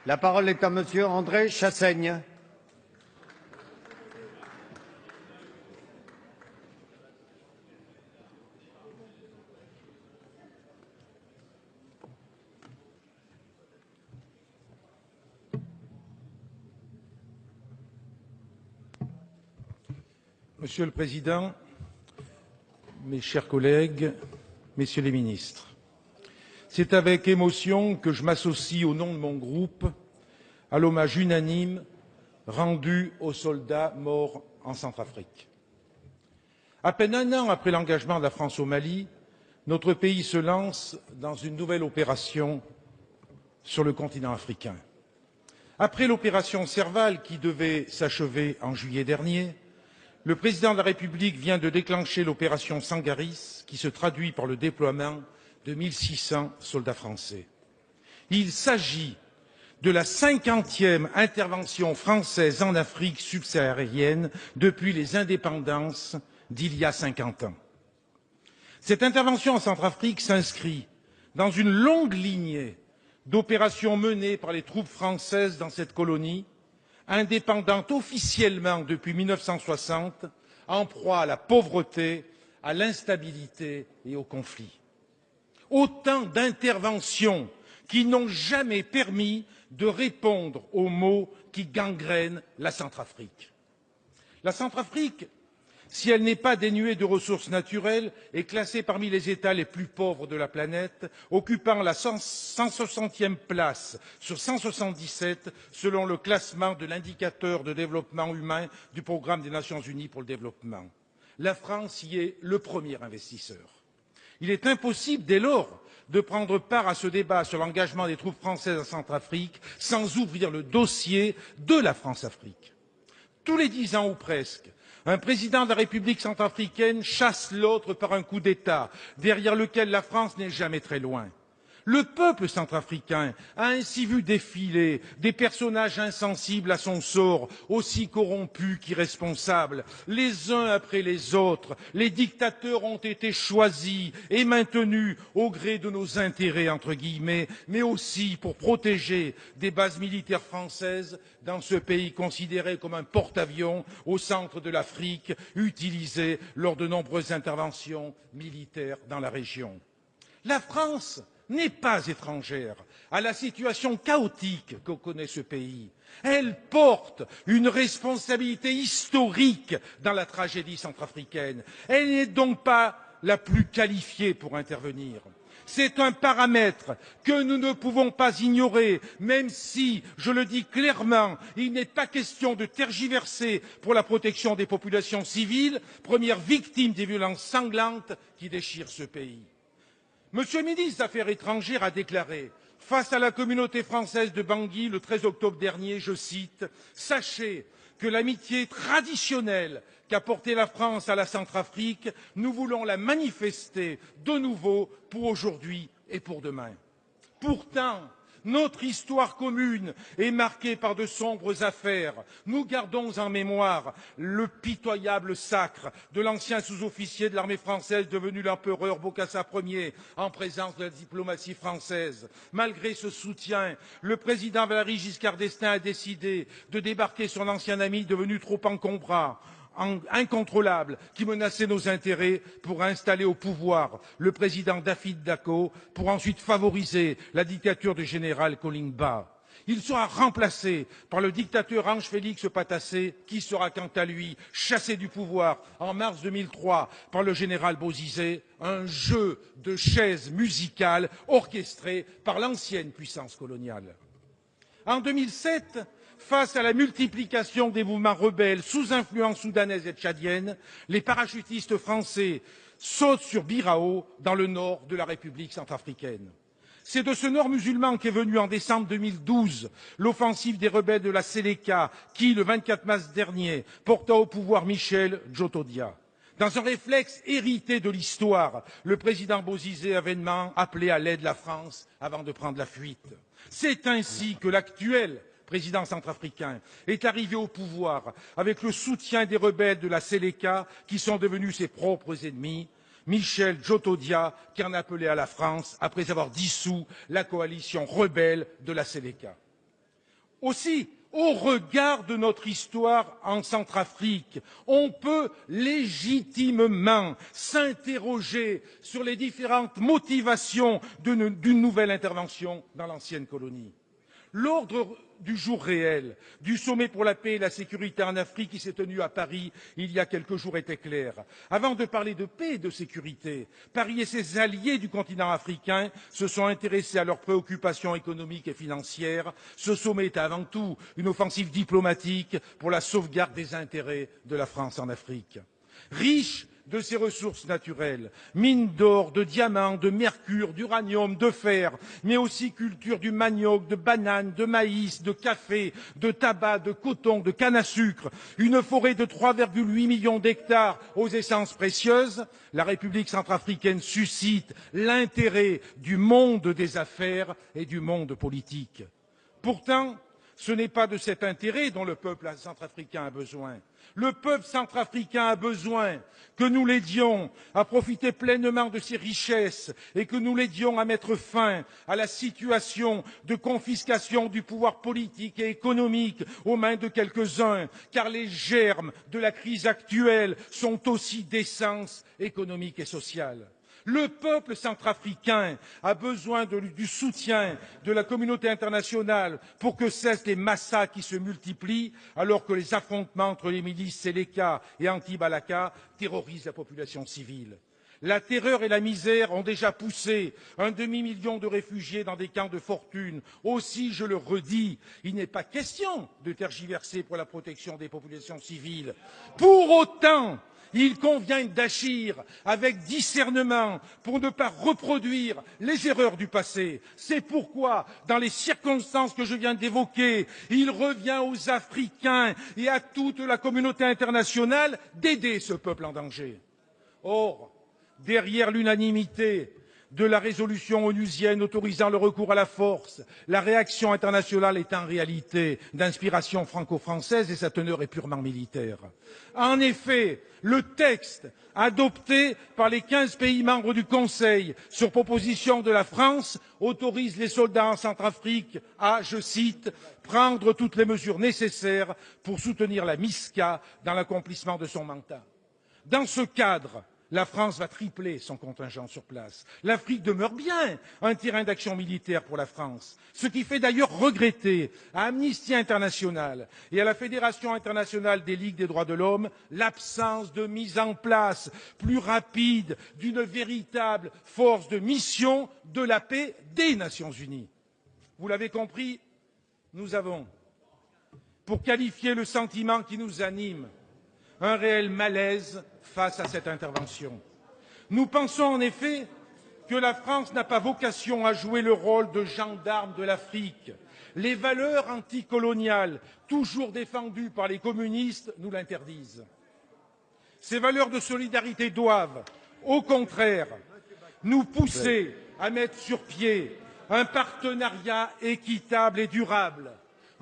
La parole est à Monsieur André Chassaigne. Monsieur le Président, mes chers collègues, Messieurs les ministres, c'est avec émotion que je m'associe au nom de mon groupe à l'hommage unanime rendu aux soldats morts en Centrafrique. À peine un an après l'engagement de la France au Mali, notre pays se lance dans une nouvelle opération sur le continent africain. Après l'opération Serval qui devait s'achever en juillet dernier, le président de la République vient de déclencher l'opération Sangaris, qui se traduit par le déploiement de 1600 soldats français. Il s'agit de la 50e intervention française en Afrique subsaharienne depuis les indépendances d'il y a 50 ans. Cette intervention en Centrafrique s'inscrit dans une longue lignée d'opérations menées par les troupes françaises dans cette colonie, indépendante officiellement depuis 1960, en proie à la pauvreté, à l'instabilité et au conflit. Autant d'interventions qui n'ont jamais permis de répondre aux maux qui gangrènent la Centrafrique. La Centrafrique, si elle n'est pas dénuée de ressources naturelles, est classée parmi les États les plus pauvres de la planète, occupant la 160e place sur 177 selon le classement de l'indicateur de développement humain du Programme des Nations Unies pour le développement. La France y est le premier investisseur. Il est impossible, dès lors, de prendre part à ce débat sur l'engagement des troupes françaises en Centrafrique sans ouvrir le dossier de la France-Afrique. Tous les 10 ans ou presque, un président de la République centrafricaine chasse l'autre par un coup d'État, derrière lequel la France n'est jamais très loin. Le peuple centrafricain a ainsi vu défiler des personnages insensibles à son sort, aussi corrompus qu'irresponsables. Les uns après les autres, les dictateurs ont été choisis et maintenus au gré de nos intérêts, entre guillemets, mais aussi pour protéger des bases militaires françaises dans ce pays considéré comme un porte-avions au centre de l'Afrique, utilisé lors de nombreuses interventions militaires dans la région. La France n'est pas étrangère à la situation chaotique que connaît ce pays. Elle porte une responsabilité historique dans la tragédie centrafricaine. Elle n'est donc pas la plus qualifiée pour intervenir. C'est un paramètre que nous ne pouvons pas ignorer, même si, je le dis clairement, il n'est pas question de tergiverser pour la protection des populations civiles, premières victimes des violences sanglantes qui déchirent ce pays. Monsieur le ministre des Affaires étrangères a déclaré face à la communauté française de Bangui le 13 octobre dernier, je cite, « Sachez que l'amitié traditionnelle qu'a portée la France à la Centrafrique, nous voulons la manifester de nouveau pour aujourd'hui et pour demain. » Pourtant, notre histoire commune est marquée par de sombres affaires. Nous gardons en mémoire le pitoyable sacre de l'ancien sous-officier de l'armée française devenu l'empereur Bokassa Ier en présence de la diplomatie française. Malgré ce soutien, le président Valéry Giscard d'Estaing a décidé de débarquer son ancien ami devenu trop encombrant, incontrôlable, qui menaçait nos intérêts pour installer au pouvoir le président David Dacko pour ensuite favoriser la dictature du général Kolimba. Il sera remplacé par le dictateur Ange Félix Patassé, qui sera quant à lui chassé du pouvoir en mars 2003 par le général Bozizé, un jeu de chaises musicales orchestré par l'ancienne puissance coloniale. En 2007, face à la multiplication des mouvements rebelles sous influence soudanaise et tchadienne, les parachutistes français sautent sur Birao, dans le nord de la République centrafricaine. C'est de ce nord musulman qu'est venue en décembre 2012 l'offensive des rebelles de la Séléka qui, le 24 mars dernier, porta au pouvoir Michel Djotodia. Dans un réflexe hérité de l'histoire, le président Bozizé a vainement appelé à l'aide la France avant de prendre la fuite. C'est ainsi que l'actuel président centrafricain, est arrivé au pouvoir avec le soutien des rebelles de la Séléka qui sont devenus ses propres ennemis, Michel Djotodia qui en appelait à la France après avoir dissous la coalition rebelle de la Séléka. Aussi, au regard de notre histoire en Centrafrique, on peut légitimement s'interroger sur les différentes motivations d'une nouvelle intervention dans l'ancienne colonie. L'ordre du jour réel du sommet pour la paix et la sécurité en Afrique qui s'est tenu à Paris il y a quelques jours était clair. Avant de parler de paix et de sécurité, Paris et ses alliés du continent africain se sont intéressés à leurs préoccupations économiques et financières. Ce sommet est avant tout une offensive diplomatique pour la sauvegarde des intérêts de la France en Afrique. Riche de ses ressources naturelles, mines d'or, de diamants, de mercure, d'uranium, de fer, mais aussi culture du manioc, de bananes, de maïs, de café, de tabac, de coton, de canne à sucre, une forêt de 3,8 millions d'hectares aux essences précieuses, la République centrafricaine suscite l'intérêt du monde des affaires et du monde politique. Pourtant, ce n'est pas de cet intérêt dont le peuple centrafricain a besoin. Le peuple centrafricain a besoin que nous l'aidions à profiter pleinement de ses richesses et que nous l'aidions à mettre fin à la situation de confiscation du pouvoir politique et économique aux mains de quelques-uns, car les germes de la crise actuelle sont aussi d'essence économique et sociale. Le peuple centrafricain a besoin du soutien de la communauté internationale pour que cessent les massacres qui se multiplient alors que les affrontements entre les milices Séléka et Anti-Balaka terrorisent la population civile. La terreur et la misère ont déjà poussé un demi-million de réfugiés dans des camps de fortune. Aussi, je le redis, il n'est pas question de tergiverser pour la protection des populations civiles. Pour autant, il convient d'agir avec discernement pour ne pas reproduire les erreurs du passé. C'est pourquoi, dans les circonstances que je viens d'évoquer, il revient aux Africains et à toute la communauté internationale d'aider ce peuple en danger. Or, derrière l'unanimité de la résolution onusienne autorisant le recours à la force, la réaction internationale est en réalité d'inspiration franco-française et sa teneur est purement militaire. En effet, le texte adopté par les 15 pays membres du Conseil sur proposition de la France autorise les soldats en Centrafrique à, je cite, prendre toutes les mesures nécessaires pour soutenir la MISCA dans l'accomplissement de son mandat. Dans ce cadre, la France va tripler son contingent sur place. L'Afrique demeure bien un terrain d'action militaire pour la France, ce qui fait d'ailleurs regretter à Amnesty International et à la Fédération internationale des ligues des droits de l'homme l'absence de mise en place plus rapide d'une véritable force de mission de la paix des Nations unies. Vous l'avez compris, nous avons, pour qualifier le sentiment qui nous anime, un réel malaise face à cette intervention. Nous pensons en effet que la France n'a pas vocation à jouer le rôle de gendarme de l'Afrique. Les valeurs anticoloniales, toujours défendues par les communistes, nous l'interdisent. Ces valeurs de solidarité doivent, au contraire, nous pousser à mettre sur pied un partenariat équitable et durable,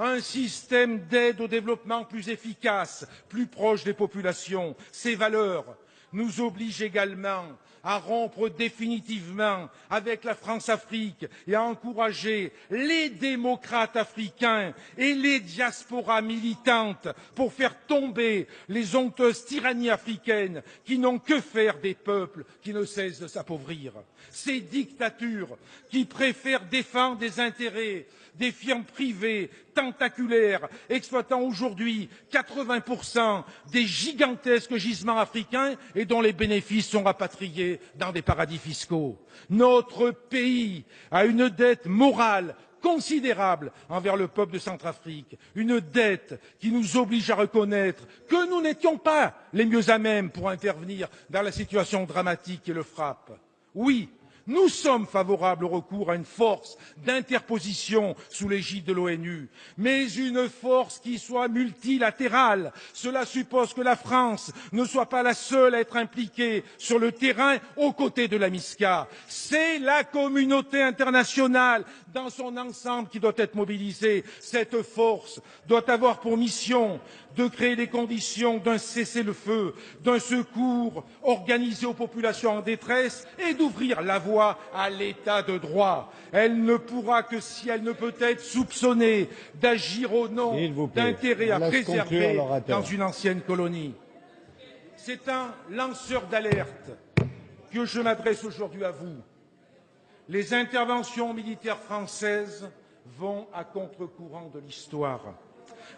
un système d'aide au développement plus efficace, plus proche des populations. Ces valeurs nous obligent également à rompre définitivement avec la France-Afrique et à encourager les démocrates africains et les diasporas militantes pour faire tomber les honteuses tyrannies africaines qui n'ont que faire des peuples qui ne cessent de s'appauvrir. Ces dictatures qui préfèrent défendre des intérêts des firmes privées tentaculaires exploitant aujourd'hui 80% des gigantesques gisements africains et dont les bénéfices sont rapatriés dans des paradis fiscaux. Notre pays a une dette morale considérable envers le peuple de Centrafrique, une dette qui nous oblige à reconnaître que nous n'étions pas les mieux à même pour intervenir dans la situation dramatique qui le frappe. Oui, nous sommes favorables au recours à une force d'interposition sous l'égide de l'ONU, mais une force qui soit multilatérale. Cela suppose que la France ne soit pas la seule à être impliquée sur le terrain aux côtés de la MISCA. C'est la communauté internationale dans son ensemble qui doit être mobilisée. Cette force doit avoir pour mission de créer les conditions d'un cessez-le-feu, d'un secours organisé aux populations en détresse et d'ouvrir la voie fois à l'état de droit. Elle ne pourra que si elle ne peut être soupçonnée d'agir au nom d'intérêts à préserver dans une ancienne colonie. C'est un lanceur d'alerte que je m'adresse aujourd'hui à vous. Les interventions militaires françaises vont à contre-courant de l'histoire.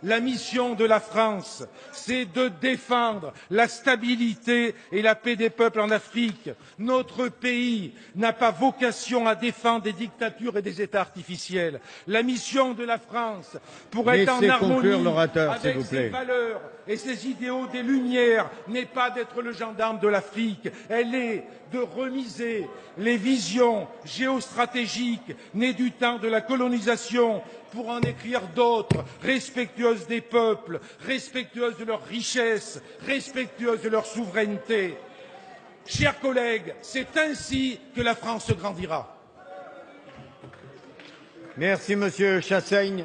La mission de la France, c'est de défendre la stabilité et la paix des peuples en Afrique. Notre pays n'a pas vocation à défendre des dictatures et des États artificiels. La mission de la France, pour être en harmonie avec ses valeurs et ses idéaux des Lumières, n'est pas d'être le gendarme de l'Afrique. Elle est de remiser les visions géostratégiques nées du temps de la colonisation pour en écrire d'autres, respectueuses des peuples, respectueuses de leurs richesses, respectueuses de leur souveraineté. Chers collègues, c'est ainsi que la France grandira. Merci, Monsieur Chassaigne.